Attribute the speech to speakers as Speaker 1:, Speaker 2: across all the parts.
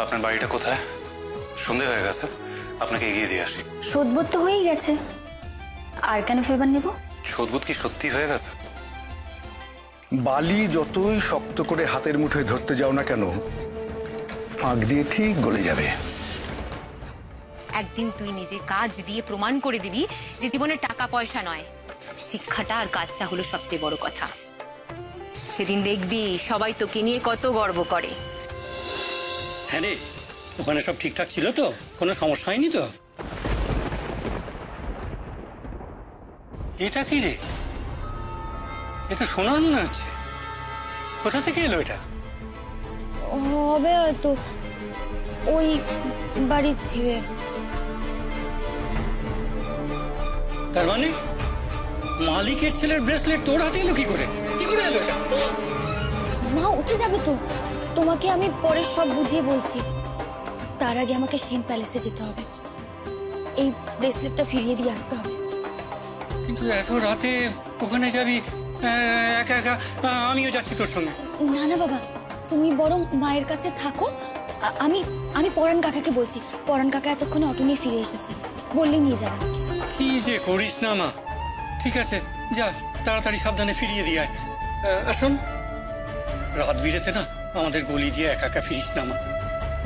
Speaker 1: আপনার বাড়িটা কোথায়? সন্ধে হয়ে গেছে, আপনাকে এগিয়ে দিয়ে আসি।
Speaker 2: শোধবোধ তো হয়েই গেছে, আর কেন ফেভার নেব?
Speaker 1: শোধবোধ কি সত্যি হয়ে গেছে?
Speaker 3: বালি যতই শক্ত করে হাতের মুঠোয় ধরতে যাও না কেন, ফাঁক দিয়ে ঠিক গলে যাবে।
Speaker 4: একদিন তুই নিজে কাজ দিয়ে প্রমাণ করে দিবি যে জীবনে টাকা পয়সা নয়, শিক্ষাটা আর কাজটা হলো সবচেয়ে বড় কথা। সেদিন দেখবি সবাই তোকে নিয়ে কত গর্ব করে।
Speaker 5: হ্যাঁ রে, ওখানে সব ঠিকঠাক ছিল তো? কোনো সমস্যা হয়নি তো? এটা কি রে? এটা সোনার মনে হচ্ছে। কোথা থেকে এলো এটা?
Speaker 2: হবে হয়তো ওই বাড়ির ছেলে।
Speaker 5: তার মানে মালিকের ছেলের ব্রেসলেট তোর হাতে এলো কি করে? কি করে এলো এটা?
Speaker 2: মা উঠে যাবে তো, তোমাকে আমি পরে সব বুঝিয়ে বলছি। তার আগে আমাকে সেন প্যালেসে যেতে হবে, এই ব্রেসলেটটা ফিরিয়ে দিয়ে আসতে হবে।
Speaker 5: কিন্তু এত রাতে ওখানে যাবি একা একা? আমিও যাচ্ছি তোর সঙ্গে।
Speaker 2: না না বাবা, তুমি বরং মায়ের কাছে থাকো। আমি আমি পরাণ কাকাকে বলছি, পরাণ কাকা এতক্ষণে অটো নিয়ে ফিরে এসেছে, বললেই নিয়ে যাবেন।
Speaker 5: কি যে করিস না মা। ঠিক আছে, যা তাড়াতাড়ি সাবধানে ফিরিয়ে দিয়ে আয়। শোন, রাত বিরেতে না আমাদের গলি দিয়ে একা একা ফিরিস না মা।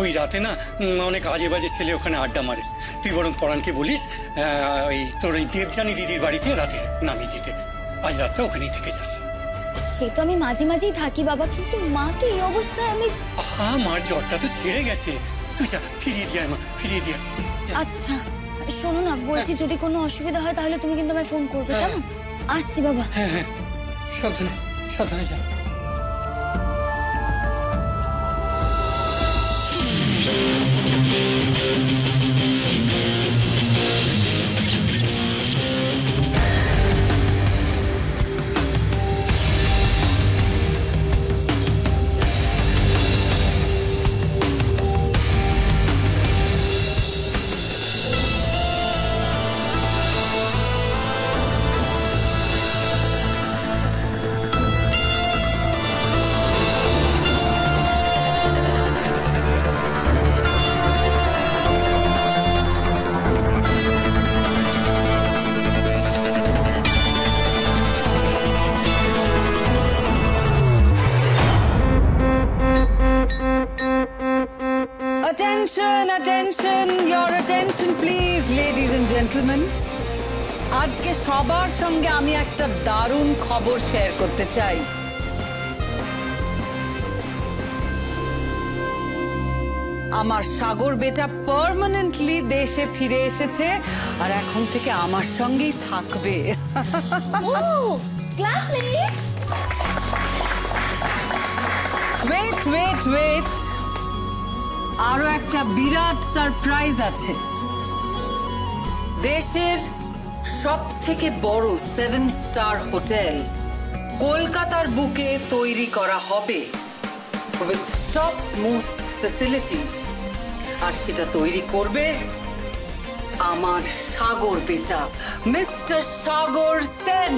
Speaker 5: ওই রাতে না অনেক আজে বাজে ছেলে ওখানে আড্ডা মারে। তুই বরং পরাণকে বলিস ওই তোর ওই দেবযানী দিদির বাড়িতে রাতে নামিয়ে দিতে। আজ রাতটা ওখানেই থেকে যাস।
Speaker 2: সে তো আমি মাঝে মাঝেই থাকি বাবা, কিন্তু মাকে এই অবস্থায় আমি।
Speaker 5: মার জ্বরটা তো ছেড়ে গেছে, তুই যা ফিরিয়ে দিয়ে আয় মা, ফিরিয়ে দিয়ে।
Speaker 2: আচ্ছা শোনো না, বলছি যদি কোনো অসুবিধা হয় তাহলে তুমি কিন্তু আমায় ফোন করবে, কেমন? আসছি বাবা।
Speaker 5: হ্যাঁ হ্যাঁ, সাবধানে সাবধানে যা।
Speaker 6: আজকে সবার সঙ্গে আমি একটা দারুণ খবর শেয়ার করতে চাই। আমার সাগর বেটা পার্মানেন্টলি দেশে ফিরে এসেছে আর এখন থেকে আমার সঙ্গেই থাকবে। ওয়েট ওয়েট ওয়েট, আরো একটা বিরাট সারপ্রাইজ আছে। দেশের সব থেকে বড় 7 স্টার হোটেল কলকাতার বুকে তৈরি করা হবে উইথ টপ মোস্ট ফ্যাসিলিটিস, আর সেটা তৈরি করবে আমার সাগর বেটা মিস্টার সাগর সেন।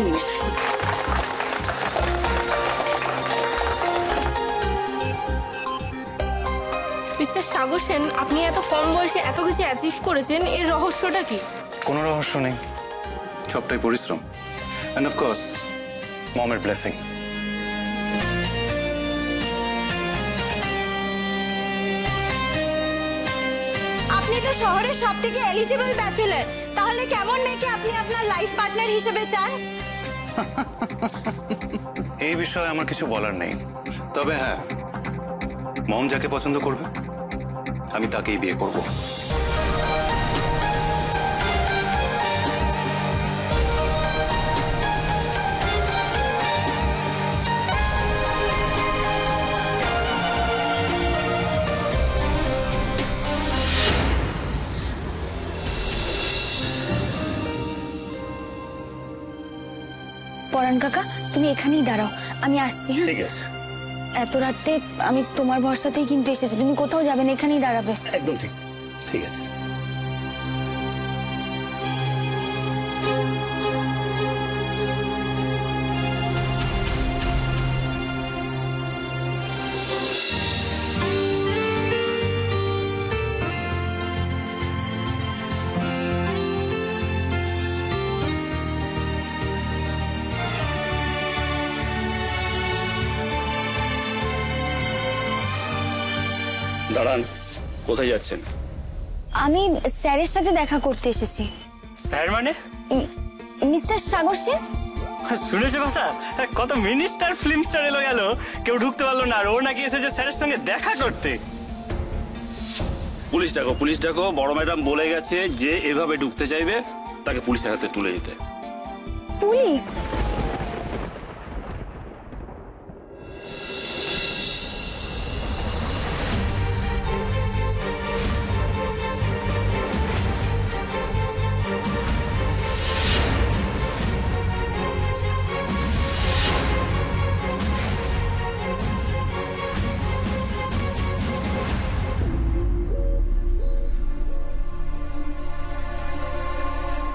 Speaker 7: মিস্টার সাগর সেন, আপনি এত কম বয়সে এত কিছু অ্যাচিভ করেছেন, এর রহস্যটা কি?
Speaker 1: কোনো রহস্য নেই, সবটাই পরিশ্রম এন্ড অফ কোর্স মমের ব্লেসিং।
Speaker 8: আপনি তো শহরের সবথেকে এলিজিবল ব্যাচেলর, তাহলে কেমন মেয়েকে আপনি আপনার লাইফ পার্টনার হিসেবে চান?
Speaker 1: এই বিষয়ে আমার কিছু বলার নেই, তবে হ্যাঁ, মম যাকে পছন্দ করবে আমি তাকেই বিয়ে করব।
Speaker 2: পরাণ কাকা, তুমি এখানেই দাঁড়াও, আমি আসছি। হ্যাঁ,
Speaker 5: ঠিক আছে।
Speaker 2: এত রাতে আমি তোমার ভরসাতেই কিন্তু এসেছি, তুমি কোথাও যাবে না, এখানেই দাঁড়াবে।
Speaker 5: একদম ঠিক, ঠিক আছে।
Speaker 9: দাঁড়ান, কোথায় যাচ্ছেন?
Speaker 2: আমি স্যারের সাথে দেখা করতে এসেছি।
Speaker 9: স্যার মানে?
Speaker 2: মিস্টার সাগর সেন।
Speaker 9: শুনেছে কথা, কত মিনিস্টার ফিল্ম স্টার এলো গেল, কেউ ঢুকতে পারলো না, আর ও নাকি এসেছে স্যারের সঙ্গে দেখা করতে। পুলিশ ডাকো, পুলিশ ডাকো। বড় ম্যাডাম বলে গেছে যে এভাবে ঢুকতে চাইবে তাকে পুলিশের হাতে তুলে দিতে।
Speaker 2: পুলিশ?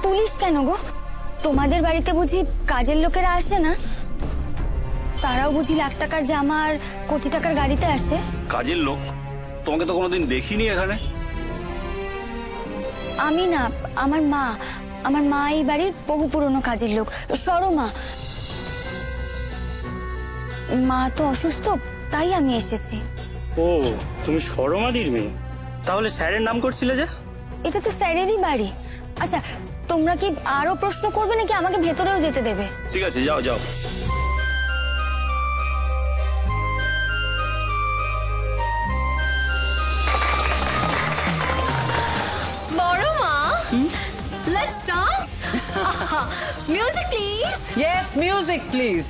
Speaker 2: পুলিশ কেন গো? তোমাদের বাড়িতে বুঝি কাজের লোকেরা আসে না? তারাও বুঝি লাখ টাকার জামা আর কোটি টাকার গাড়িতে আসে?
Speaker 9: কাজের লোক? তোমাকে তো কোনোদিন দেখিনি এখানে।
Speaker 2: আমি না, আমার মা এই বাড়ির বহু পুরনো কাজের লোক, সরমা। মা তো অসুস্থ, তাই আমি এসেছি।
Speaker 9: ও, তুমি সরমাদির মেয়ে? তাহলে স্যারের নাম করছিলে যে?
Speaker 2: এটা তো স্যারেরই বাড়ি। আচ্ছা, তোমরা কি আরো প্রশ্ন করবে নাকি আমাকে ভেতরেও যেতে দেবে?
Speaker 9: ঠিক আছে, যাও যাও।
Speaker 7: বড় মা, let's dance. Music please.
Speaker 6: Yes, music please.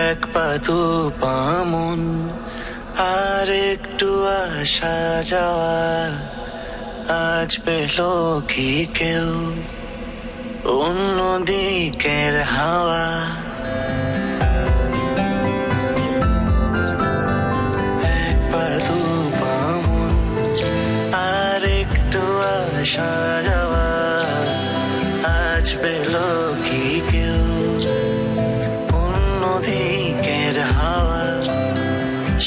Speaker 10: এক পা দু পা মন আর একটু আসা যাওয়া, আজ পেল কি কেউ অন্য দিকের হাওয়া। এক পা দু পা মন আর একটু আসা যাওয়া, আজ পেল কি কেউ দিকের হাওয়া।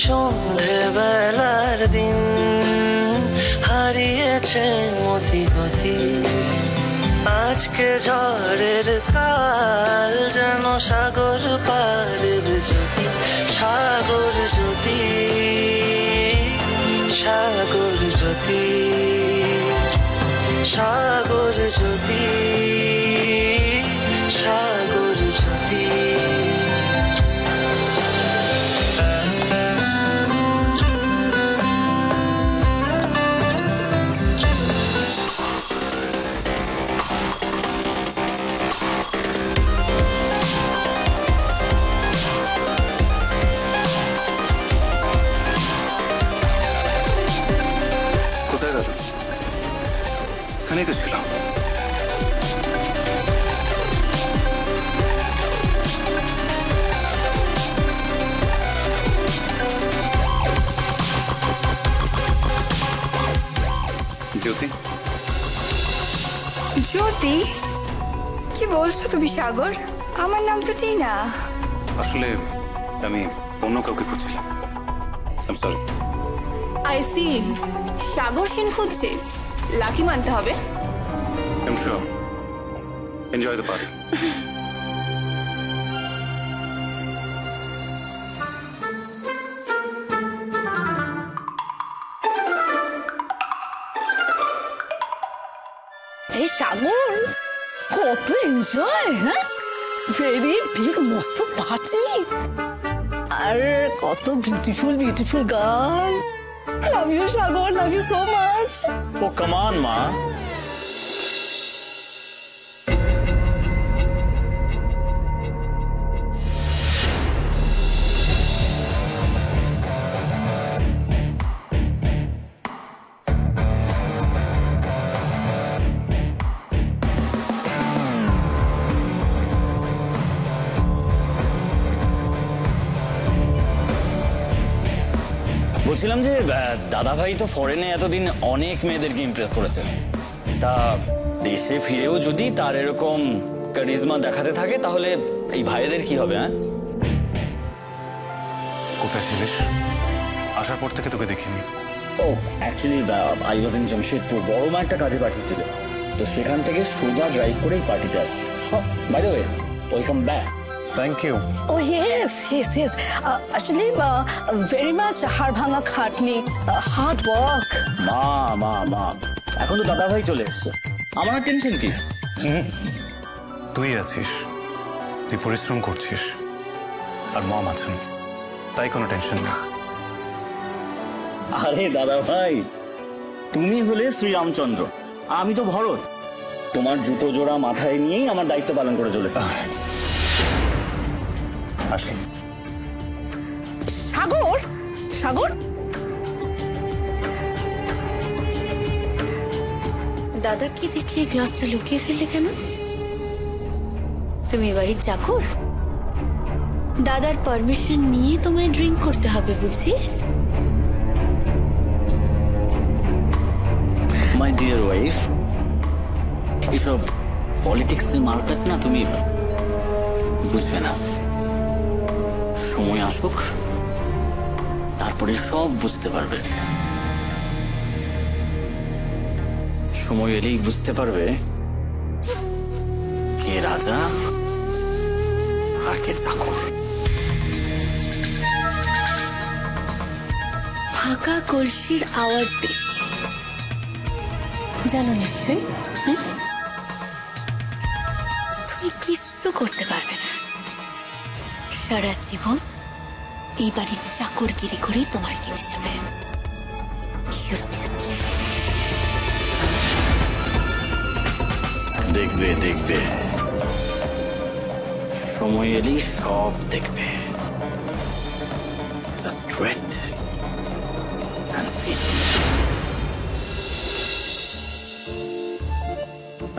Speaker 10: সন্ধে বেলার দিন হারিয়েছে মতি গতি, আজকে ঝড়ের কাল যেন সাগর পারের জ্যোতি। সাগর জ্যোতি, সাগর জ্যোতি, সাগর জ্যোতি, সাগর জ্যোতি।
Speaker 1: এখানেই তো ছিলাম। জ্যোতি,
Speaker 8: জ্যোতি? কি বলছো তুমি সাগর? আমার নাম তো টিনা।
Speaker 1: আসলে আমি অন্য কাউকে খুঁজছিলাম। I am sorry.
Speaker 7: I see, Sagar Sen খুঁজছে। লাকি মানতে হবে।
Speaker 1: I am sure. Enjoy the party.
Speaker 7: আরে সাগর,
Speaker 11: কত এনজয়, হ্যাঁ ভেরি বিগ মস্ত পার্টি আর কত beautiful beautiful girl. Love you Sagar, love you so much.
Speaker 9: Oh come on মা। বলছিলাম যে দাদা ভাই তো ফরেনে এতদিন অনেক মেয়েদেরকে ইমপ্রেস করেছে, তা দেশে ফিরেও যদি তার এরকম কারিজমা দেখাতে থাকে তাহলে এই ভাইদের কি হবে? হ্যাঁ,
Speaker 1: কোথায় ছিলিস? আসার পর থেকে তোকে দেখিনি।
Speaker 9: Oh actually I was in Jamshedpur, বড় মা একটা কাজে পাঠিয়েছিল, তো সেখান থেকে সোজা ড্রাইভ করেই পার্টিতে আসি। By the way, welcome back.
Speaker 1: Thank you.
Speaker 11: Oh yes, yes, yes. Actually, very much হাড়ভাঙা খাটনি, hard work.
Speaker 9: মা মা মা, এখন তো দাদা ভাই চলে এসছে, আমার টেনশন কি?
Speaker 1: তুই আছিস, তুই পরিশ্রম করছিস, আর মম আছেন, তাই কোনো টেনশন নেই।
Speaker 9: আরে দাদা ভাই, তুমি হলে শ্রীরামচন্দ্র, আমি তো ভরত। তোমার জুতো জোড়া মাথায় নিয়েই আমার দায়িত্ব পালন করে চলেছে। আসি।
Speaker 11: সাগর, সাগর,
Speaker 2: দাদাকে দেখে গ্লাসটা লুকিয়ে ফেললে কেন? তুমি বাড়ির চাকর? দাদার পারমিশন নিয়ে তোমায় ড্রিঙ্ক করতে হবে বুঝি?
Speaker 9: মাই ডিয়ার ওয়াইফ, এসব পলিটিক্সের মার্কাস না, তুমি বুঝবে না। সময় আসুক, তারপরে সব বুঝতে পারবে। সময় এলেই বুঝতে পারবে কে রাজা আর কে চাকর।
Speaker 2: ফাঁকা কলসির আওয়াজ বেশি, জানো নিশ্চয়ই। তুমি কিচ্ছু করতে পারবে না, সারা জীবন এই বাড়ির চাকরগিরি করেই তোমার কেটে যাবে।
Speaker 9: দেখবে দেখবে, সময় এলেই সব দেখবে। Just wait and see.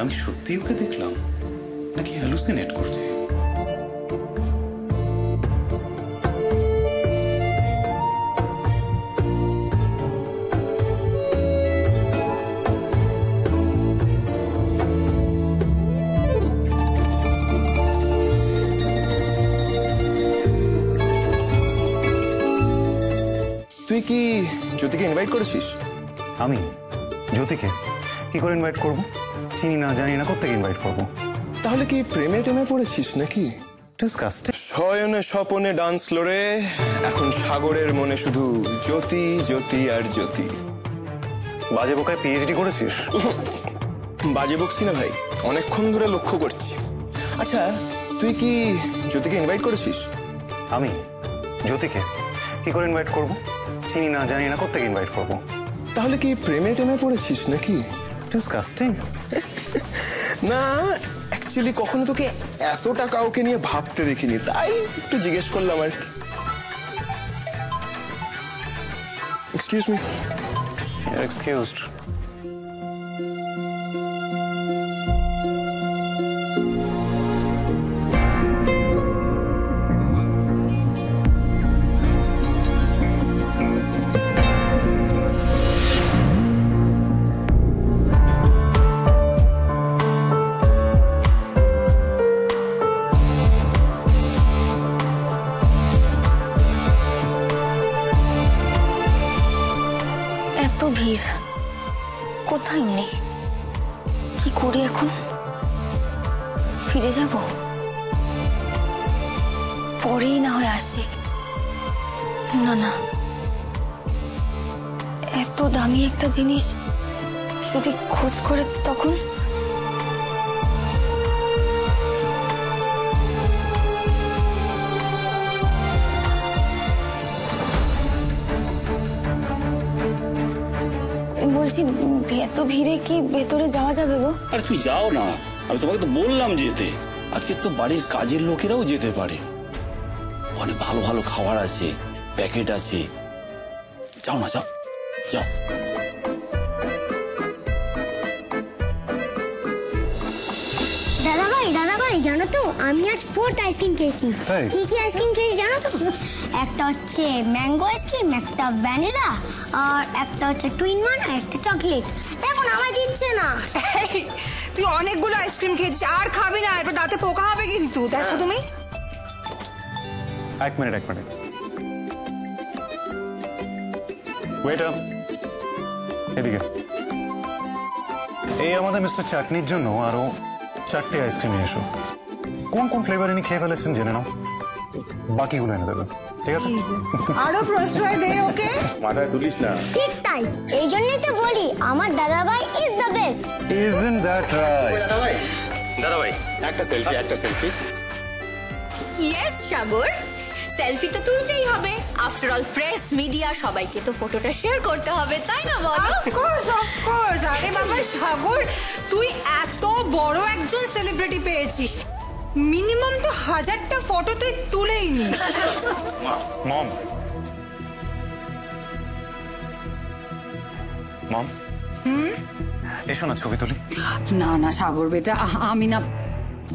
Speaker 1: আমি সত্যি ওকে দেখলাম নাকি হ্যালুসিনেট করছি?
Speaker 3: তুই কি জ্যোতিকে ইনভাইট করেছিস?
Speaker 1: আমি জ্যোতিকে কি করে ইনভাইট করব? চিনি না, জানি না, কোত্থেকে ইনভাইট করব?
Speaker 3: তাহলে কি প্রেমে টেমে পড়েছিস নাকি?
Speaker 1: ডিসকাস্টিং।
Speaker 3: শয়নে স্বপনে ডান্স ফ্লোরে এখন সাগরের মনে শুধু জ্যোতি জ্যোতি আর জ্যোতি।
Speaker 1: বাজে বোকায় পিএইচডি করেছিস?
Speaker 3: বাজে বকছি না ভাই, অনেকক্ষণ ধরে লক্ষ্য করছি। আচ্ছা, তুই কি জ্যোতিকে ইনভাইট করেছিস?
Speaker 1: আমি জ্যোতিকে কি করে ইনভাইট করব? চিনি না, জানি না, কোত্থেকে ইনভাইট করব?
Speaker 3: তাহলে কি প্রেমে টেমে পড়েছিস নাকি?
Speaker 1: ডিসকাস্টিং।
Speaker 3: না, অ্যাকচুয়ালি কখনো তোকে এতটা কাউকে নিয়ে ভাবতে দেখিনি, তাই একটু জিজ্ঞেস করলাম আর কি। Excuse me.
Speaker 1: এক্সকিউজড।
Speaker 2: এত ভিড়, কোথায় উনি? কি করি এখন? ফিরে যাব? পরেই না হয় আসি। না না, এত দামি একটা জিনিস যদি খোঁজ করে তখন বলছি এত ভিড়ে কি ভেতরে যাওয়া যাবে গো?
Speaker 9: আরে তুই যাও না, আমি তোমাকে তো বললাম যেতে। আজকে তো বাড়ির কাজের লোকেরাও যেতে পারে, অনেক ভালো ভালো খাবার আছে, প্যাকেট আছে। যাও না, যাও যাও।
Speaker 12: দাদাভাই জানো তো আমি আজ 4th আইসক্রিম খেয়েছি। কি কি আইসক্রিম খেয়েছি জানো তো? একটা হচ্ছে ম্যাঙ্গো আইসক্রিম, একটা ভ্যানিলা, আর একটা হচ্ছে টুইন ওয়ান, আর একটা চকলেট। দেখুন আমায় দিচ্ছে না।
Speaker 6: তুই অনেকগুলো আইসক্রিম খেয়েছিস, আর খাবি না, এবার দাঁতে পোকা হবে কিন্তু। দেখো তুমি।
Speaker 1: এক মিনিট ওয়েটার, এদিকে। এই আমাদের মিস্টার চাটনির জন্য আরো 4টে আইসক্রিম নিয়ে এসো। কোন কোন ফ্লেভার ইনি খেয়ে ফেলেছেন জেনে নাও, বাকিগুলো এনে দেবে, ঠিক আছে?
Speaker 6: আরো প্রশ্রয় দে ওকে।
Speaker 3: মাথায় তুলিস না।
Speaker 12: ঠিক তাই, এই জন্যই তো বলি আমার দাদাভাই is the best.
Speaker 1: Isn't that right?
Speaker 3: দাদাভাই একটা সেলফি।
Speaker 7: ইয়েস সাগর, সেলফি তো তুলতেই হবে। আফটার অল প্রেস মিডিয়া, সবাইকে তো ফটোটা শেয়ার করতে হবে, তাই না বলো?
Speaker 6: অফকোর্স। আরে বাবা সাগর, তুই এত বড় একজন সেলিব্রিটি পেয়েছিস, মিনিমাম তো 1000টা ফটো তুই তুলেই নিস।
Speaker 1: মম, এসো না ছবি তুলি।
Speaker 6: না সাগর বেটা, আমি না,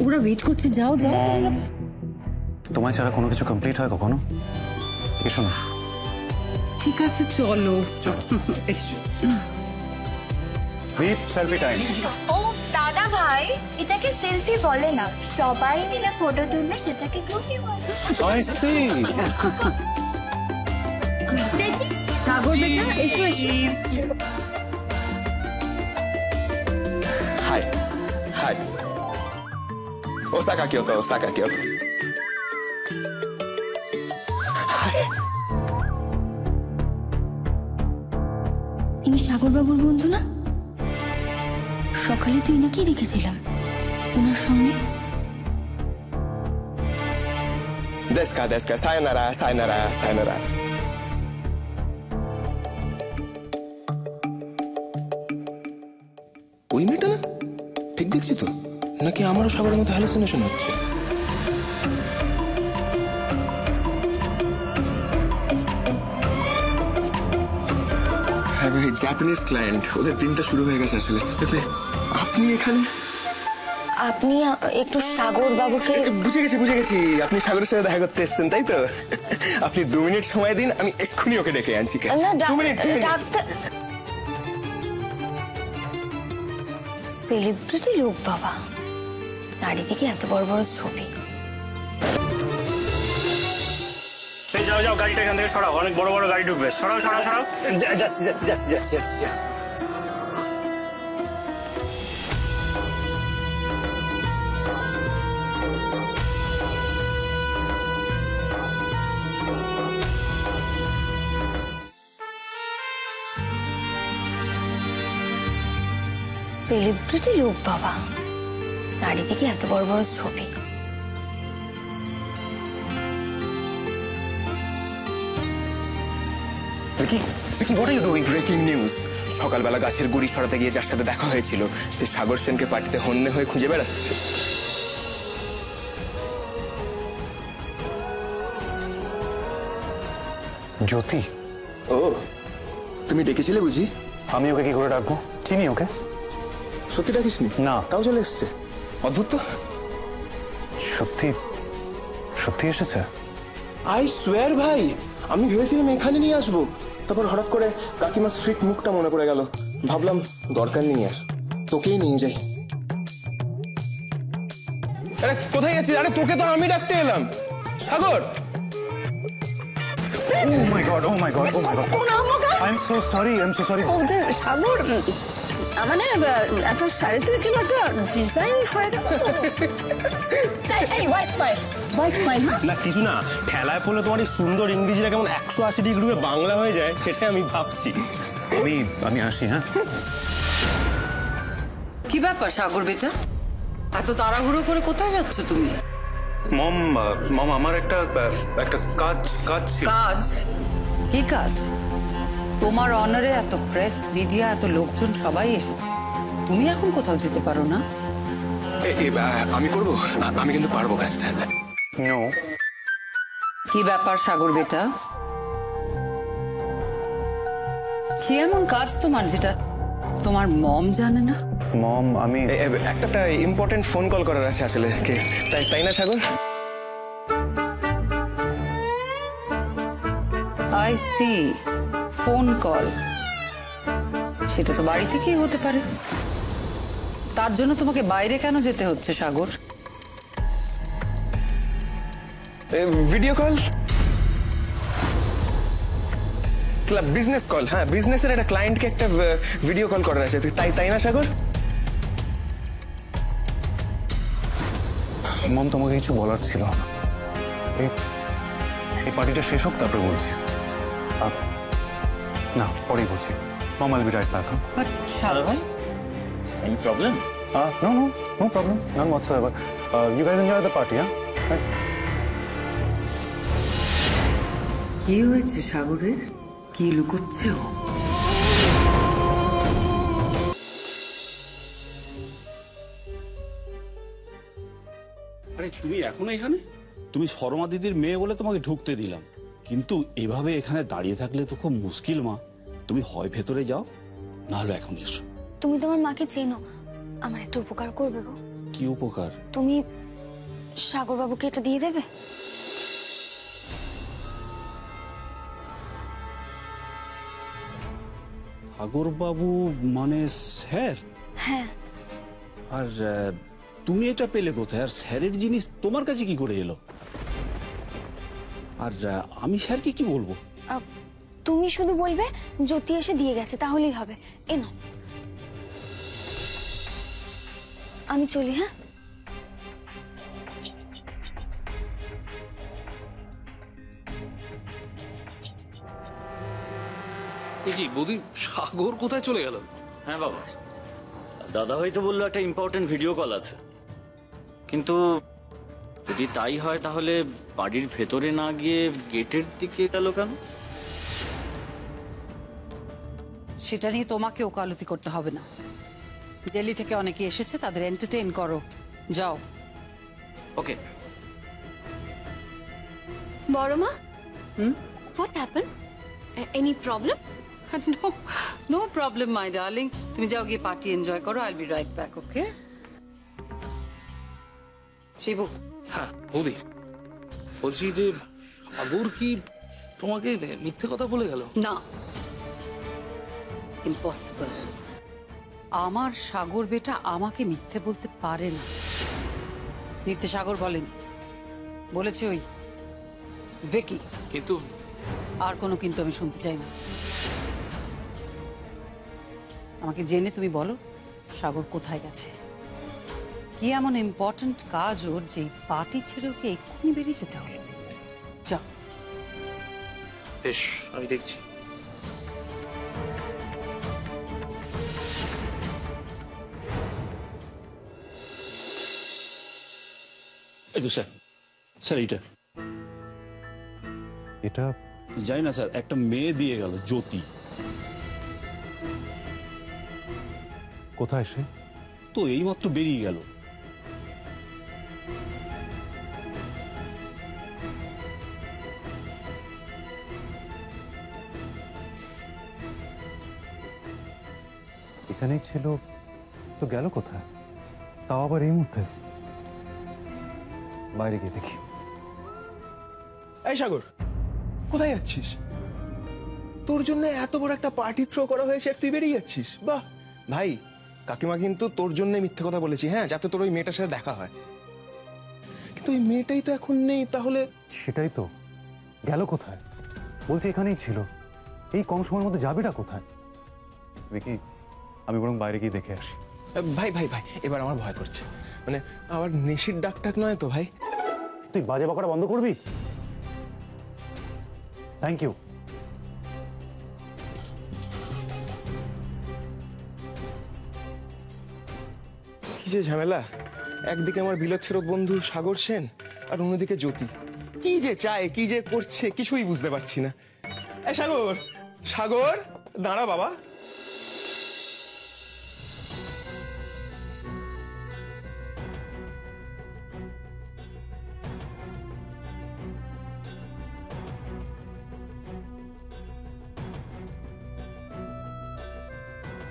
Speaker 6: ওরা ওয়েট করছে। যাও।
Speaker 1: তোমায় ছাড়া কোনো কিছু কমপ্লিট হয় কখনো? এসো না।
Speaker 6: ঠিক আছে চলো।
Speaker 1: Selfie time.
Speaker 12: ও দাদাভাই, এটাকে সেলফি বলে না, সবাই মিলে ফটো তুলবে সেটাকে গ্রুপি বলে।
Speaker 1: I see.
Speaker 6: সাগর বেটা এসো।
Speaker 3: Hi Osaka Kyoto.
Speaker 2: ইনি সাগর বাবুর বন্ধু না? সকালে তো ইনাকেই দেখেছিলাম ওনার সঙ্গে।
Speaker 3: দেশকা সায়নারা। ওই মেয়েটা না? ঠিক দেখছি তো, নাকি আমারও সাগরের মতো হ্যালুসিনেশন হচ্ছে? জাপানিজ ক্লায়েন্ট, ওদের দিনটা শুরু হয়ে গেছে আসলে। আপনি এখানে?
Speaker 2: আপনি একটু সাগর বাবুকে।
Speaker 3: বুঝে গেছি, আপনি সাগরের সাথে দেখা করতে এসেছেন, তাই তো? আপনি 2 মিনিট সময় দিন, আমি এক্ষুনি ওকে ডেকে আনছি।
Speaker 2: না
Speaker 3: 2 মিনিট।
Speaker 2: ডাক্তার, সেলিব্রিটি লোক বাবা, চারিদিকে এত বড় বড় ছবি।
Speaker 9: যাও, গাড়িটা এখান থেকে সরাও, অনেক বড় বড় গাড়ি ঢুকবে। সরাও। যাচ্ছি।
Speaker 2: সেলিব্রিটি লোক বাবা, চারিদিকে এত বড় বড় ছবি।
Speaker 3: Breaking news. সকালবেলা গাছের গুড়ি সরাতে গিয়ে যার সাথে দেখা হয়েছিল, সে সাগর সেনকে পার্টিতে হন্যে হয়ে খুঁজে বেড়াচ্ছে।
Speaker 1: জ্যোতি।
Speaker 3: ও, তুমি ডেকেছিলে বুঝি?
Speaker 1: আমি ওকে কি করে ডাকবো? চিনি ওকে।
Speaker 3: সত্যি ডাকিসনি?
Speaker 1: না।
Speaker 3: তাও চলে এসছে, অদ্ভুত তো।
Speaker 1: সত্যি এসেছে?
Speaker 3: আই সোয়ার ভাই, আমি ভেবেছিলাম এখানে নিয়ে আসবো, তারপর হঠাৎ করে কাকিমার স্ট্রিক্ট মুখটা মনে পড়ে গেল, ভাবলাম দরকার নেই আর, তোকেই নিয়ে যাই। আরে কোথায় গেছিস? আরে তোকে তো আমি ডাকতে এলাম। সাগর!
Speaker 1: Oh my god. I'm so sorry.
Speaker 11: সাগর, মানে এত শাড়িতে কি একটা ডিজাইন হয়ে গেল।
Speaker 3: না কিছু না, ঠেলায় পড়লে তোমার এই সুন্দর ইংরেজিটা কেমন 180 ডিগ্রি বাংলা হয়ে যায়, সেটা আমি ভাবছি।
Speaker 1: আমি আসি। হ্যাঁ,
Speaker 6: কি ব্যাপার সাগর বেটা, এত তাড়াহুড়ো করে কোথায় যাচ্ছ তুমি?
Speaker 1: মম আমার একটা কাজ ছিল।
Speaker 6: কাজ? কি কাজ?
Speaker 11: তোমার অনারে এত প্রেস মিডিয়া এত লোকজন সবাই এসেছে, তুমি এখন কোথাও যেতে পারো না?
Speaker 3: আমি করব, আমি কিন্তু পারবো কাজটা।
Speaker 1: নো।
Speaker 11: কি ব্যাপার সাগর বেটা, কি এমন কাজ তোমার যেটা তোমার মম জানে না?
Speaker 1: মম, আমি
Speaker 3: একটা ইম্পর্টেন্ট ফোন কল করার আছে আসলে, তাই না সাগর?
Speaker 11: আই সি, ফোন কল, সেটা তো বাড়ি থেকেই হতে পারে। তার জন্য তোমাকে বাইরে কেন যেতে হচ্ছে Sagar?
Speaker 3: Video call, business call. হ্যাঁ, বিজনেসের একটা ক্লায়েন্টকে একটা ভিডিও কল করার আছে, তাই না সাগর?
Speaker 1: মম, তোমাকে কিছু বলার ছিল। এই পার্টিটা শেষ হোক তারপরে বলছি। না, পরেই বলছি। Mom, I'll be right back.
Speaker 11: But Sagar,
Speaker 9: any problem?
Speaker 1: No problem, none whatsoever. You guys enjoy the party, huh?
Speaker 11: কি হয়েছে সাগরের? কি লুকোচ্ছে ও?
Speaker 9: আরে তুমি এখনো এখানে? তুমি শর্মা দিদির মেয়ে বলে তোমাকে ঢুকতে দিলাম, কিন্তু এভাবে এখানে দাঁড়িয়ে থাকলে তো খুব মুশকিল মা। তুমি হয় ভেতরে যাও, না হলে এখন এসো।
Speaker 2: তুমি তোমার মাকে চেনো, আমার একটা উপকার করবে গো।
Speaker 9: কি উপকার?
Speaker 2: তুমি সাগর বাবুকে এটা দিয়ে দেবে।
Speaker 9: সাগর বাবু মানে স্যার?
Speaker 2: হ্যাঁ।
Speaker 9: আর তুমি এটা পেলে কোথায়? আর স্যারের জিনিস তোমার কাছে কি করে এলো? আর আমি স্যারকে কি বলবো?
Speaker 2: তুমি শুধু বলবে জ্যোতি এসে দিয়ে গেছে, তাহলেই হবে। এ নাও, আমি চলি। হ্যাঁ,
Speaker 13: বৌদি, সাগর কোথায় চলে গেল?
Speaker 14: হ্যাঁ বাবা, দাদা হয়তো বললো একটা ইম্পর্টেন্ট ভিডিও কল আছে, কিন্তু যদি তাই হয় তাহলে বাড়ির ভেতরে না গিয়ে গেটের দিকে গেল কেন?
Speaker 11: সেটা নিয়ে তোমাকে ওকালতি করতে হবে না। দিল্লি থেকে অনেকে এসেছে, তাদের এন্টারটেইন করো, যাও।
Speaker 14: ওকে।
Speaker 7: বড় মা, what happened? Any problem?
Speaker 11: No problem my darling, তুমি যাও গিয়ে পার্টি এনজয় করো। I'll be right back. Okay Shibu?
Speaker 13: হ্যাঁ বৌদি, বলছি যে সাগর কি তোমাকে মিথ্যে কথা বলে গেল?
Speaker 11: না, ইম্পসিবল। আমার সাগর বেটা আমাকে মিথ্যে বলতে পারে না। মিথ্যে সাগর বলেনি, বলেছে ওই ভিকি।
Speaker 13: কিন্তু
Speaker 11: আর কোনো কিন্তু আমি শুনতে চাই না। আমাকে জেনে তুমি বলো সাগর কোথায় গেছে, কি এমন ইম্পর্টেন্ট কাজ ওর যে পার্টি ছেড়ে ওকে এক্ষুনি বেরিয়ে যেতে হবে। যাও।
Speaker 13: বেশ, আমি দেখছি।
Speaker 9: এই তো স্যার, স্যার
Speaker 1: এটা
Speaker 9: যাই না স্যার, একটা মেয়ে দিয়ে গেল, জ্যোতি।
Speaker 1: কোথায় সে?
Speaker 9: তো এইমাত্র বেরিয়ে গেল।
Speaker 1: এখানেই ছিল তো, গেল কোথায়? তাও আবার এই মুহূর্তে। বাইরে গিয়ে দেখি।
Speaker 3: এই সাগর, কোথায় যাচ্ছিস? তোর জন্য এত বড় একটা পার্টি থ্রো করা হয়েছে আর তুই বেরিয়ে যাচ্ছিস? বাহ ভাই, কাকিমা কিন্তু তোর জন্য মিথ্যে কথা বলেছি, হ্যাঁ, যাতে তোর ওই মেয়েটার সাথে দেখা হয়। কিন্তু ওই মেয়েটাই তো এখন নেই, তাহলে?
Speaker 1: সেটাই তো, গেল কোথায়? বলছি এখানেই ছিল, এই কম সময়ের মধ্যে যাবেটা কোথায়? দেখি, আমি বরং বাইরে গিয়ে দেখে আসি।
Speaker 3: ভাই ভাই ভাই, এবার আমার ভয় করছে। মানে আবার নেশির ডাক টাক নয় তো ভাই?
Speaker 1: তুই বাজে বকাটা বন্ধ করবি? Thank you.
Speaker 3: কি যে ঝামেলা, একদিকে আমার বিলত ফেরত বন্ধু সাগর সেন, আর অন্যদিকে জ্যোতি। কি যে চায়, কি যে করছে, কিছুই বুঝতে পারছি না। সাগর, সাগর দাঁড়া বাবা।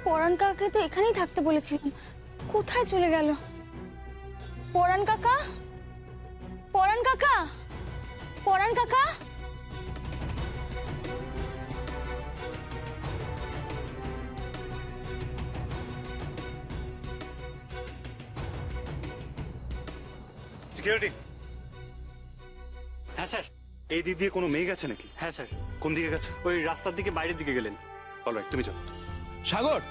Speaker 2: পরাণ কাকাকে তো এখানেই থাকতে বলেছিলাম, কোথায় চলে গেল? পরাণ কাকা, পরাণ কাকা, পরাণ কাকা।
Speaker 1: সিকিউরিটি।
Speaker 15: হ্যাঁ স্যার।
Speaker 1: এই দিক দিয়ে কোনো মেয়ে গেছে নাকি?
Speaker 15: হ্যাঁ স্যার।
Speaker 1: কোন দিকে গেছে?
Speaker 15: ওই রাস্তার দিকে, বাইরের দিকে গেলেন।
Speaker 1: অলরাইট, তুমি যাও।
Speaker 3: সাগর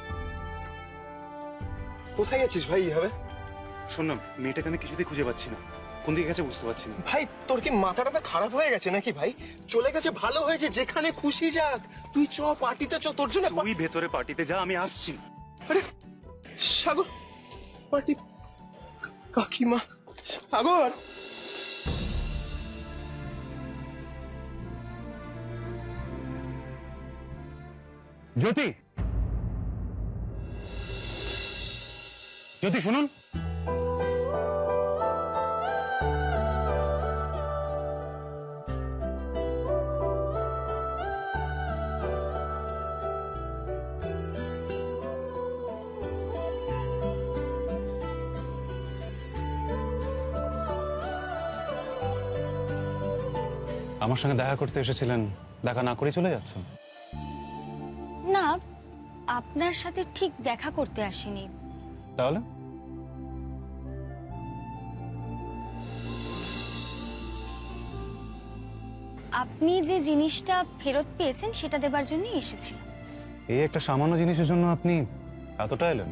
Speaker 3: কোথায় গেছিস ভাই এইভাবে?
Speaker 1: শোন না, মেয়েটাকে আমি কিছুতেই খুঁজে পাচ্ছি না, কোন দিকে গেছে বুঝতে পারছি না।
Speaker 3: ভাই তোর কি মাথাটা খারাপ হয়ে গেছে নাকি ভাই? চলে গেছে ভালো হয়েছে, যেখানে খুশি যাক। তুই চ পার্টিতে চ, তোর জন্য।
Speaker 1: তুই ভেতরে পার্টিতে যা, আমি আসছি।
Speaker 3: আরে সাগর, পার্টি কাকিমা। সাগর
Speaker 1: জ্যোতি, জ্যোতি শুনুন। আমার সঙ্গে দেখা করতে এসেছিলেন, দেখা না করে চলে যাচ্ছেন?
Speaker 2: না, আপনার সাথে ঠিক দেখা করতে আসিনি।
Speaker 1: তাহলে?
Speaker 2: আপনি যে জিনিসটা ফেরত পেয়েছেন সেটা দেবার জন্যই এসেছি।
Speaker 1: এই একটা সামান্য জিনিসের জন্য আপনি এতটা এলেন?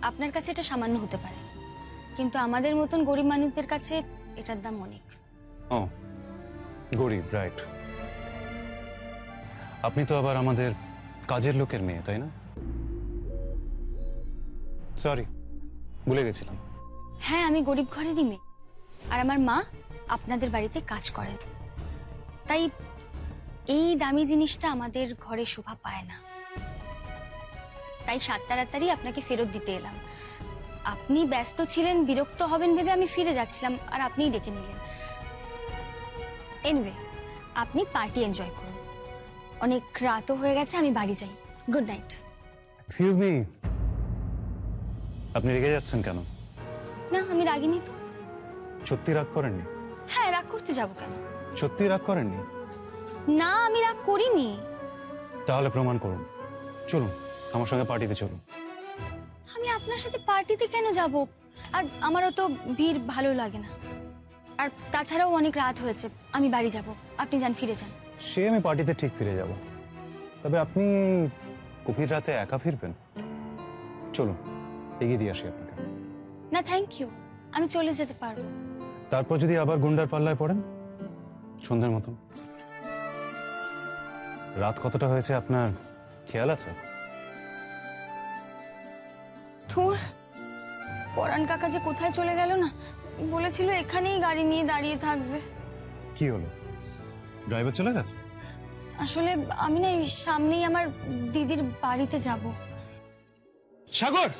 Speaker 2: আপনার কাছে এটা সামান্য হতে পারে, কিন্তু আমাদের মতন গরিব মানুষদের কাছে এটার দাম অনেক।
Speaker 1: ও, গরিব, রাইট। আপনি তো আবার আমাদের কাজের লোকের মেয়ে, তাই না? সরি, ভুলে গেছিলাম।
Speaker 2: হ্যাঁ, আমি গরিব ঘরেরই মেয়ে, আর আমার মা আপনাদের বাড়িতে কাজ করেন, তাই এই দামি জিনিসটা আমাদের ঘরে শোভা পায় না। তাই সাত তাড়াতাড়ি আপনাকে ফেরত দিতে এলাম। আপনি ব্যস্ত ছিলেন, বিরক্ত হবেন ভেবে আমি ফিরে যাচ্ছিলাম, আর আপনিই ডেকে নিলেন। এনিওয়ে, আপনি পার্টি এনজয় করুন। অনেক রাতও হয়ে গেছে, আমি বাড়ি যাই। Good night.
Speaker 1: এক্সকিউজ মি, আপনি রেগে যাচ্ছেন কেন?
Speaker 2: না, আমি রাগিনি তো।
Speaker 1: সত্যি রাগ করেননি?
Speaker 2: হ্যাঁ, রাগ করতে যাব কেন?
Speaker 1: সত্যি রাগ করেননি?
Speaker 2: না, আমি রাগ করিনি।
Speaker 1: তাহলে প্রমাণ করুন। চলুন আমার সঙ্গে পার্টিতে চলুন।
Speaker 2: আমি আপনার সাথে পার্টিতে কেন যাব? আর আমারও তো ভিড় ভালো লাগে না, আর তাছাড়াও অনেক রাত হয়েছে, আমি বাড়ি যাব। আপনি যান, ফিরে যান।
Speaker 1: সে আমি পার্টিতে ঠিক ফিরে যাব, তবে আপনি গভীর রাতে একা ফিরবেন? চলুন এগিয়ে দিয়ে আসি আপনাকে।
Speaker 2: না থ্যাংক ইউ, আমি চলে যেতে পারবো।
Speaker 1: তারপর যদি আবার গুন্ডার পাল্লায় পড়েন সন্ধ্যের মতন। রাত কতটা হয়েছে আপনার খেয়াল আছে?
Speaker 2: ধুর, পরাণ কাকা যে কোথায় চলে গেল না, বলেছিল এখানেই গাড়ি নিয়ে দাঁড়িয়ে থাকবে।
Speaker 1: কি হলো, ড্রাইভার চলে গেছে?
Speaker 2: আসলে আমি না এই সামনেই আমার দিদির বাড়িতে যাব।
Speaker 3: সাগর,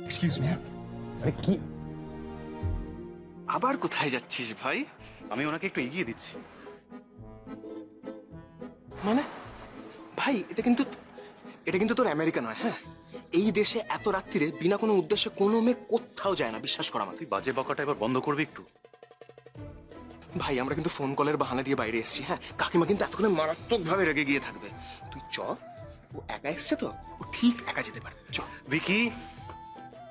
Speaker 3: এক্সকিউজ মি।
Speaker 1: আরে কি,
Speaker 3: আবার কোথায় যাচ্ছিস ভাই?
Speaker 1: আমি ওনাকে একটু এগিয়ে দিচ্ছি।
Speaker 3: মানে ভাই, এটা কিন্তু তোর আমেরিকা নয়। হ্যাঁ, এই দেশে এত রাত্রিরে বিনা কোনো উদ্দেশ্যে কোনো মেয়ে কোথাও যায় না, বিশ্বাস করা। তুই
Speaker 1: বাজে বকাটা এবার বন্ধ করবি একটু।
Speaker 3: ভাই, আমরা কিন্তু ফোন কলের বাহানা দিয়ে বাইরে এসেছি। হ্যাঁ, কাকিমা কিন্তু এতক্ষণে মারাত্মক ভাবে রেগে গিয়ে থাকবে। তুই চ, ও একা এসছে তো, ও ঠিক একা যেতে পারে। চ।
Speaker 1: ভিকি,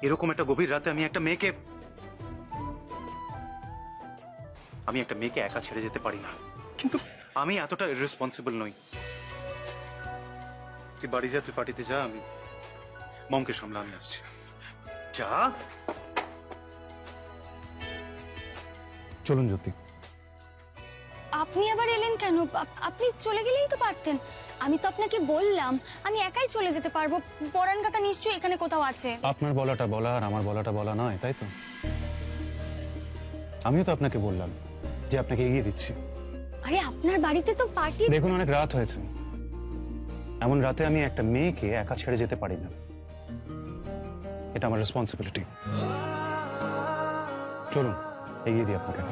Speaker 1: এরকম একটা গভীর রাতে আমি একটা মেয়েকে একা ছেড়ে যেতে পারি না।
Speaker 3: কিন্তু
Speaker 1: আমি এতটা ইররেসপন্সিবল নই। তুই বাড়ি যা, তুই পার্টিতে যা, আমি মমকে সামলা, আমি আসছি। যা। চলুন জ্যোতি।
Speaker 2: আপনি আবার এলেন কেন? আপনি চলে গেলেই তো পারতেন। আমি তো আপনাকে বললাম আমি একাই চলে যেতে পারবো। পরাণ কাকা নিশ্চয়ই এখানে কোথাও আছে।
Speaker 1: আপনার বলাটা বলা আর আমার বলাটা বলা নয়, তাই তো? আমিও তো আপনাকে বললাম যে আপনাকে এগিয়ে দিচ্ছি।
Speaker 2: আরে আপনার বাড়িতে তো পার্টি।
Speaker 1: দেখুন, অনেক রাত হয়েছে, এমন রাতে আমি একটা মেয়েকে একা ছেড়ে যেতে পারি না, এটা আমার রেসপন্সিবিলিটি। চলুন এগিয়ে দিই আপনাকে।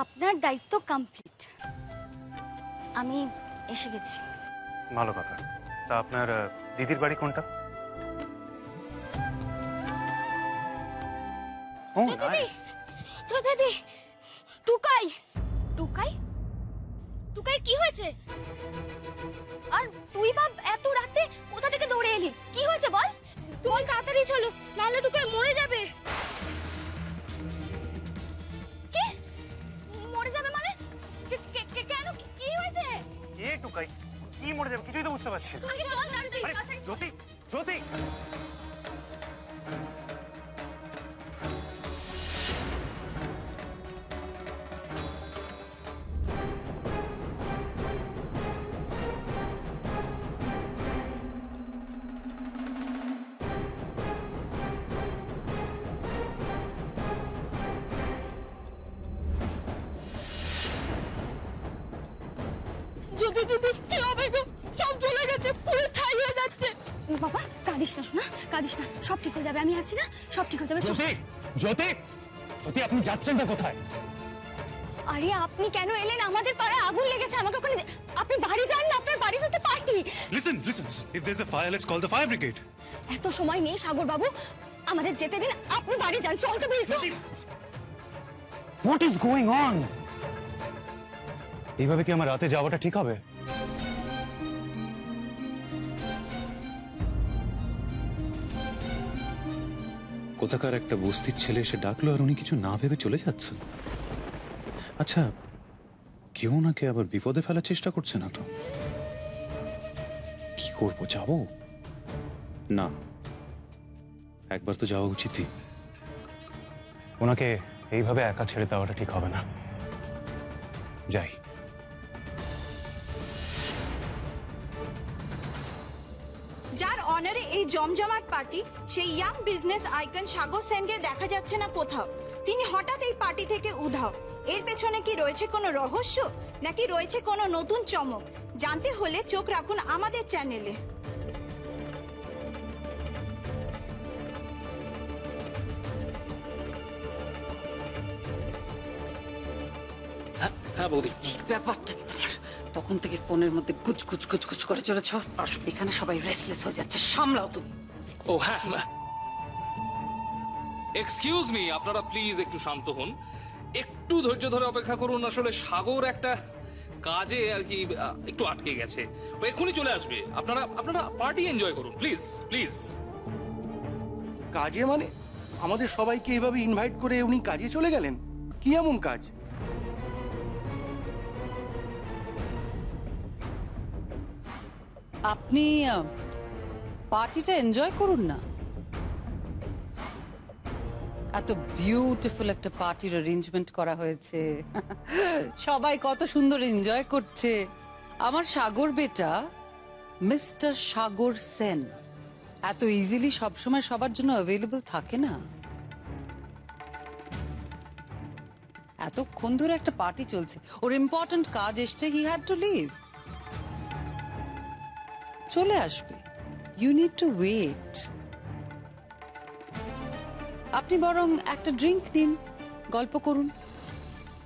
Speaker 2: আপনার দায়িত্ব কমপ্লিট, আমি এসে গেছি।
Speaker 1: ভালো কথা। তা আপনার দিদির বাড়ি কোনটা?
Speaker 12: দিদি টুকাই
Speaker 2: টুকাই? টুকাই কি হয়েছে? আর তুই বাপ এত রাতে কোথা থেকে দৌড়ে এলি? কি হয়েছে বল?
Speaker 12: তুই তাড়াতাড়ি চলো, নাহলে টুকাই মরে যাবে।
Speaker 2: কি মরে যাবে মানে? কেন, কি হয়েছে?
Speaker 1: কে টুকাই? কি মরে যাবে? কিছুই তো বুঝতে পারছি না। জ্যোতি, জ্যোতি!
Speaker 12: যদি দিদি কি হবে গো? সব চলে গেছে, পুরো ছাই হয়ে যাচ্ছে।
Speaker 2: বাবা কাঁদিস না শোনা, কাঁদিস না, সব ঠিক হয়ে যাবে, আমি আছি না, সব ঠিক হয়ে যাবে।
Speaker 1: জ্যোতি, জ্যোতি, জ্যোতি, আপনি যাচ্ছেন না কোথায়?
Speaker 2: আরে আপনি কেন এলেন? আমাদের পাড়ায় আগুন লেগেছে, আমাকে ওখানে আপনি বাড়ি যান না, আপনার বাড়িতে তো party.
Speaker 1: Listen, listen, if there's a fire, let's call the fire brigade.
Speaker 2: এত সময় নেই সাগর বাবু, আমাদের যেতে দিন, আপনি বাড়ি যান। চল তো বলছি।
Speaker 1: What is going on? এইভাবে কি আমার রাতে যাওয়াটা ঠিক হবে? কোথাকার একটা বস্তির ছেলে এসে ডাকলো আর উনি কিছু না ভেবে চলে যাচ্ছেন। আচ্ছা, কেউ নাকি আবার বিপদে ফেলার চেষ্টা করছে না তো? কি করবো, যাব না? একবার তো যাওয়া উচিতই। ওনাকে এইভাবে একা ছেড়ে দেওয়াটা ঠিক হবে না। যাই।
Speaker 8: যার অনারে এই জমজমাট পার্টি, সেই ইয়াং বিজনেস আইকন সাগর সেনকে দেখা যাচ্ছে না কোথাও। তিনি হঠাৎ এই পার্টি থেকে উধাও। এর পেছনে কি রয়েছে কোনো রহস্য, নাকি রয়েছে কোনো নতুন চমক? জানতে হলে চোখ রাখুন আমাদের চ্যানেলে।
Speaker 13: হ্যাঁ বৌদি।
Speaker 16: ব্যাপারটা কি তোমার? তখন থেকে ফোনের মধ্যে গুজ গুজ গুজ গুজ করে চলেছ, আর এখানে সবাই রেসলেস হয়ে যাচ্ছে, সামলাও তুমি।
Speaker 13: ও হ্যাঁ, এক্সকিউজ মি, আপনারা প্লিজ একটু শান্ত হন, একটু ধৈর্য ধরে অপেক্ষা করুন। আসলে সাগর একটা কাজে আর কি একটু আটকে গেছে, ও এক্ষুনি চলে আসবে। আপনারা আপনারা পার্টি এনজয় করুন প্লিজ প্লিজ।
Speaker 17: কাজে মানে? আমাদের সবাইকে এভাবে ইনভাইট করে উনি কাজে চলে গেলেন? কি এমন কাজ?
Speaker 16: আপনি পার্টিটা এনজয় করুন না। এত বিউটিফুল একটা পার্টির অ্যারেঞ্জমেন্ট করা হয়েছে, সবাই কত সুন্দর এনজয় করছে। আমার সাগর বেটা মিস্টার সাগর সেন এত ইজিলি সবসময় সবার জন্য অ্যাভেলেবল থাকে না। এতক্ষণ ধরে একটা পার্টি চলছে, ওর ইম্পর্টেন্ট কাজ এসছে, হি হ্যাড টু লিভ। চলে আসবে, ইউ নিড টু ওয়েট। আপনি বরং একটা ড্রিঙ্ক নিন, গল্প করুন,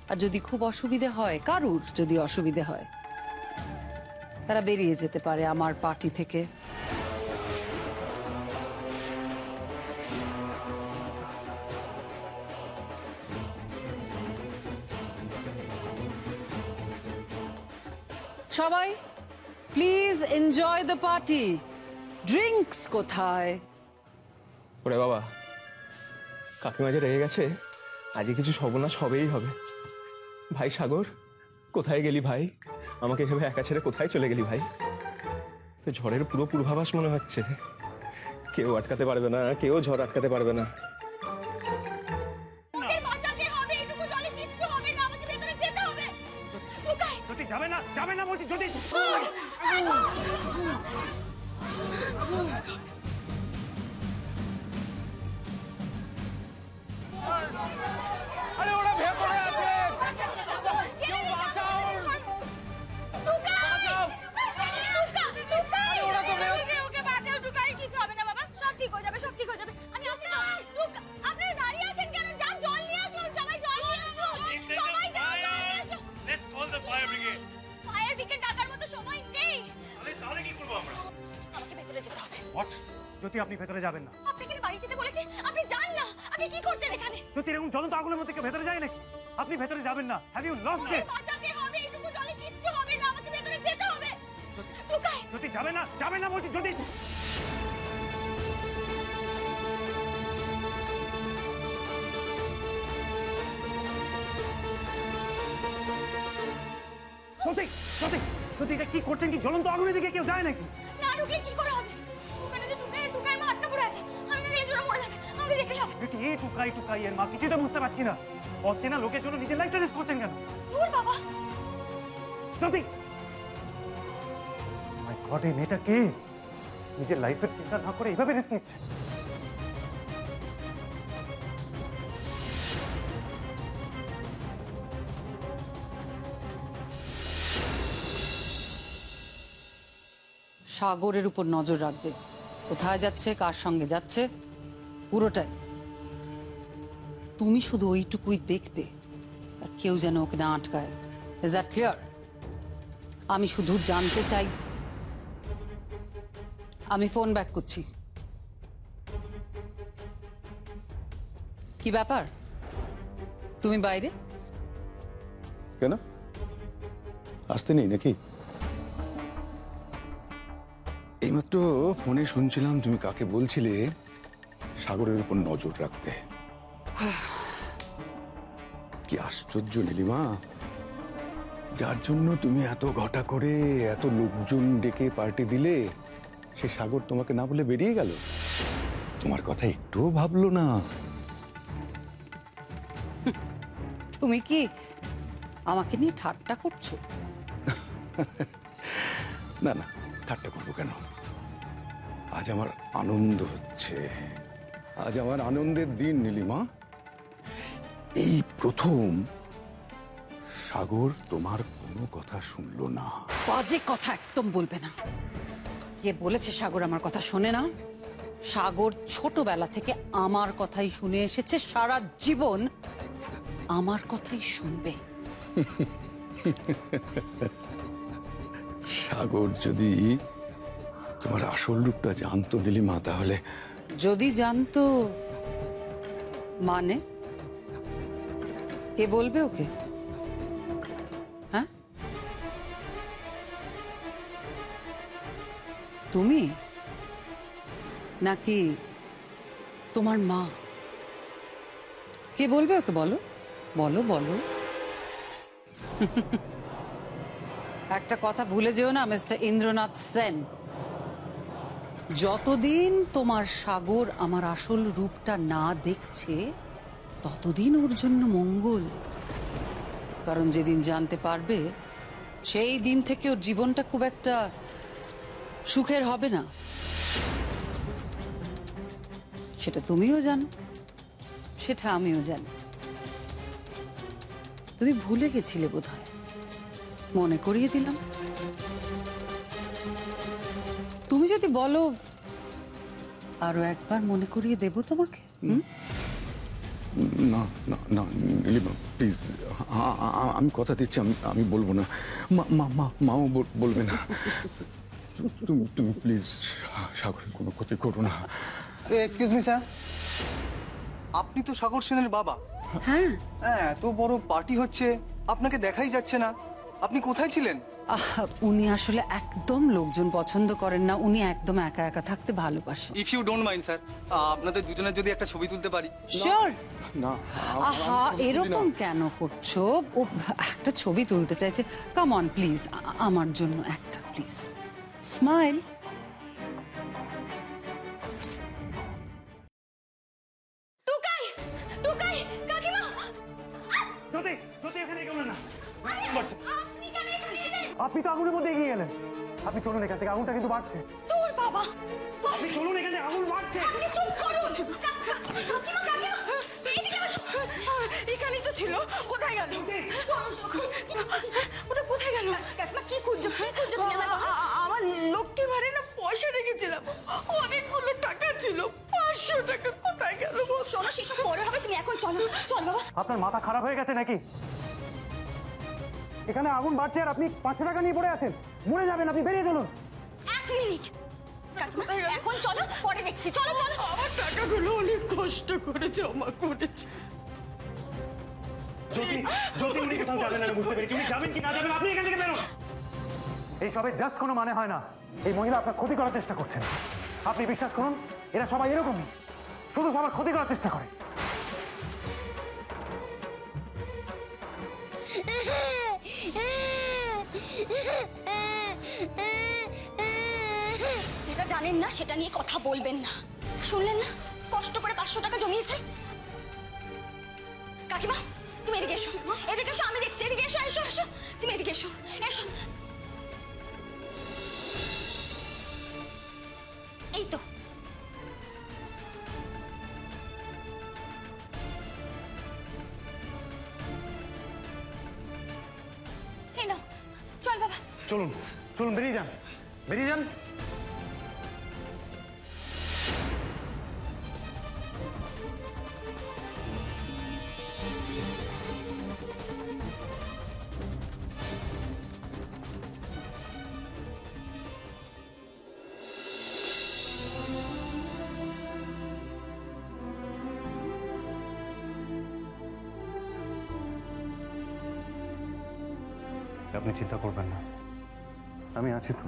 Speaker 16: আর যদি খুব অসুবিধে হয়, কারুর যদি অসুবিধে হয়, তারা বেরিয়ে যেতে পারে আমার পার্টি থেকে। সবাই please enjoy the party. Drinks কোথায়?
Speaker 3: ওরে বাবা, কাকিমা যে রেগে গেছে, আজকে কিছু সর্বনাশ হবেই হবে। ভাই সাগর, কোথায় গেলি ভাই? আমাকে ভেবে একা ছেড়ে কোথায় চলে গেলি ভাই? তো ঝড়ের পুরো পূর্বাভাস মনে হচ্ছে। কেউ আটকাতে পারবে না, কেউ ঝড় আটকাতে পারবে না।
Speaker 18: যাবে না বলছি যদি
Speaker 3: আরে ওরা ভেতরে আছে, কেউ বাঁচাও, বাঁচাও। ওরা তো
Speaker 2: ওকে বাঁচাও, টুকাই কিছু হবে না বাবা, সব ঠিক হয়ে যাবে, সব ঠিক হয়ে যাবে। আমি আছি তো। আপনারা দাঁড়িয়ে আছেন কেন? যান জল নিয়ে আসুন, সবাই জল নিয়ে আসুন, সবাই যান জল নিয়ে আসুন।
Speaker 18: Let's call the fire brigade.
Speaker 2: Fire brigade ডাকার মতো সময় নেই।
Speaker 18: তাহলে কি করব আমরা?
Speaker 2: আমাকে ভেতরে যেতে হবে।
Speaker 18: হোয়াট? জ্যোতি আপনি ভেতরে যাবেন না।
Speaker 2: আপনাকে বাড়ি যেতে বলেছি, আপনি যান না। আপনি কি করছেন এখানে?
Speaker 18: জ্যোতি এরকম জ্বলন্ত আগুনের মধ্যে কেউ ভেতরে যায় নাকি? আপনি ভেতরে যাবেন না। Have you lost it?
Speaker 2: বাঁচাতে হবে, এইটুকু জলে কিচ্ছু হবে না, আমাকে ভেতরে যেতে হবে। টুকাই
Speaker 18: জ্যোতি যাবে না বলছি জ্যোতি। জ্যোতি জ্যোতি জ্যোতি এটা কি করছেন? কি জ্বলন্ত আগুনের দিকে কেউ যায় নাকি?
Speaker 2: না ঢুকলে কি করে হবে? ওখানে যে টুকাই মা আটকা পড়ে আছে, আমি না রেজোরা পড়ে যাবে, আমাকে যেতে হবে।
Speaker 18: জ্যোতি এই টুকাই এর মা কিছুই তো বুঝতে পারছি না। অচেনা লোকের জন্য নিজের লাইফটা রিস্ক করছেন কেন?
Speaker 2: দূর বাবা।
Speaker 18: জ্যোতি মাই গড, এই মেয়েটা কে? নিজের লাইফের চিন্তা না করে এইভাবে রিস্ক নিচ্ছে।
Speaker 16: সাগরের উপর নজর রাখবে, কোথায় যাচ্ছে, কার সঙ্গে যাচ্ছে, পুরোটাই। তুমি শুধু ওইটুকুই দেখবে, আর কেউ যেন ওকে না আটকায়। Is that clear? আমি শুধু জানতে চাই। আমি ফোন ব্যাক করছি। কি ব্যাপার, তুমি বাইরে?
Speaker 19: কেন আসতে নেই নাকি? এইমাত্র ফোনে শুনছিলাম তুমি কাকে বলছিলে সাগরের উপর নজর রাখতে। কি আশ্চর্য নীলিমা, যার জন্য তুমি এত ঘটা করে এত লোকজন ডেকে পার্টি দিলে, সে সাগর তোমাকে না বলে বেরিয়ে গেল, তোমার কথা একটুও ভাবলো না।
Speaker 16: তুমি কি আমাকে নিয়ে ঠাট্টা করছো?
Speaker 19: না না, ঠাট্টা করবো কেন? আজ আমার আনন্দ হচ্ছে, আজ আমার আনন্দের দিন নীলিমা। এই প্রথম সাগর তোমার কোনো কথা শুনলো না।
Speaker 16: বাজে কথা একদম বলবে না। কে বলেছে সাগর আমার কথা শোনে না? সাগর ছোটবেলা থেকে আমার কথাই শুনে এসেছে, সারা জীবন আমার কথাই শুনবে।
Speaker 19: সাগর যদি তোমার আসল রূপটা জানতো নীলিমা, তাহলে
Speaker 16: যদি জানতো মানে কে বলবে ওকে? হ্যাঁ, তুমি নাকি তোমার মা? কে বলবে ওকে? বলো বলো বলো। একটা কথা ভুলে যেও না মিস্টার ইন্দ্রনাথ সেন, যতদিন তোমার সাগর আমার আসল রূপটা না দেখছে ততদিন ওর জন্য মঙ্গল। কারণ যেদিন জানতে পারবে সেই দিন থেকে ওর জীবনটা খুব একটা সুখের হবে না, সেটা তুমিও জানো, সেটা আমিও জানি। তুমি ভুলে গেছিলে বোধহয়, মনে করিয়ে দিলাম। তুমি যদি বলো আরো একবার মনে করিয়ে দেব তোমাকে।
Speaker 19: না না না নীলিমা প্লিজ, আমি কথা দিচ্ছি আমি বলবো না। মাও বলবে না। তুমি প্লিজ সাগরের কোনো ক্ষতি করো না।
Speaker 20: এক্সকিউজ মি স্যার, আপনি তো সাগর সেনের বাবা।
Speaker 16: হ্যাঁ।
Speaker 20: এত বড় পার্টি হচ্ছে, আপনাকে দেখাই যাচ্ছে না, আপনি কোথায় ছিলেন?
Speaker 16: উনি আসলে একদম লোকজন পছন্দ করেন না, উনি একদম একা একা থাকতে ভালোবাসেন।
Speaker 20: If you don't mind sir, আপনাদের দুজনের যদি একটা ছবি তুলতে পারি।
Speaker 16: শিওর।
Speaker 19: না
Speaker 16: আহা, এরকম কেন করছো? ও একটা ছবি তুলতে চাইছে। কাম অন প্লিজ, আমার জন্য একটা প্লিজ। স্মাইল।
Speaker 18: থেকে আগুনটা কিন্তু বাড়ছে।
Speaker 2: তোর বাবা,
Speaker 18: আপনি চলুন, এখানে আগুন বাড়ছে।
Speaker 2: আপনি চুপ করুন। কাকিমা, কাকিমা, এইদিকে আসো।
Speaker 6: এখানেই তো ছিল, কোথায় গেল? ওটা কোথায় গেল?
Speaker 2: কাকিমা কি খুঁজছো, কি খুঁজছো তুমি?
Speaker 6: আমার লক্ষ্মীর ভাড়ে না পয়সা রেখেছিলাম, অনেকগুলো টাকা ছিল, 500 টাকা কোথায় গেল?
Speaker 2: শোনো, সেসব পরে হবে, তুমি এখন চলো। চল বাবা।
Speaker 18: আপনার মাথা খারাপ হয়ে গেছে নাকি? এখানে আগুন বাড়ছে আর আপনি 500 টাকা নিয়ে পড়ে আছেন। মরে যাবেন, আপনি বেরিয়ে চলুন।
Speaker 2: 1 মিনিট কাকিমা, এখন চলো, পরে দেখছি। চলো চলো।
Speaker 6: আমার টাকাগুলো অনেক কষ্ট করে জমা করেছে।
Speaker 18: যদি উনি কোথাও যাবেন, আমি বুঝতে পেরেছি। উনি যাবেন কি না যাবেন, আপনি এখান থেকে বেরোন। এইসবের জাস্ট কোনো মানে হয় না। এই মহিলা আপনার ক্ষতি করার চেষ্টা করছেন। আপনি বিশ্বাস করুন, এরা সবাই এরকমই, শুধু সবার ক্ষতি করার চেষ্টা করে।
Speaker 2: যেটা জানেন না সেটা নিয়ে কথা বলবেন না। শুনলেন না, কষ্ট করে 500 টাকা জমিয়েছে। কাকিমা, তুমি এদিকে এসো, এদিকে এসো, আমি দেখছি। এদিকে এসো, এসো এসো, তুমি এদিকে এসো, এসো। এই তো, এই নাও। চল বাবা,
Speaker 18: চলুন চলুন, বেরিয়ে যান, বেরিয়ে যান।
Speaker 1: আপনি চিন্তা করবেন না, আমি আছি তো।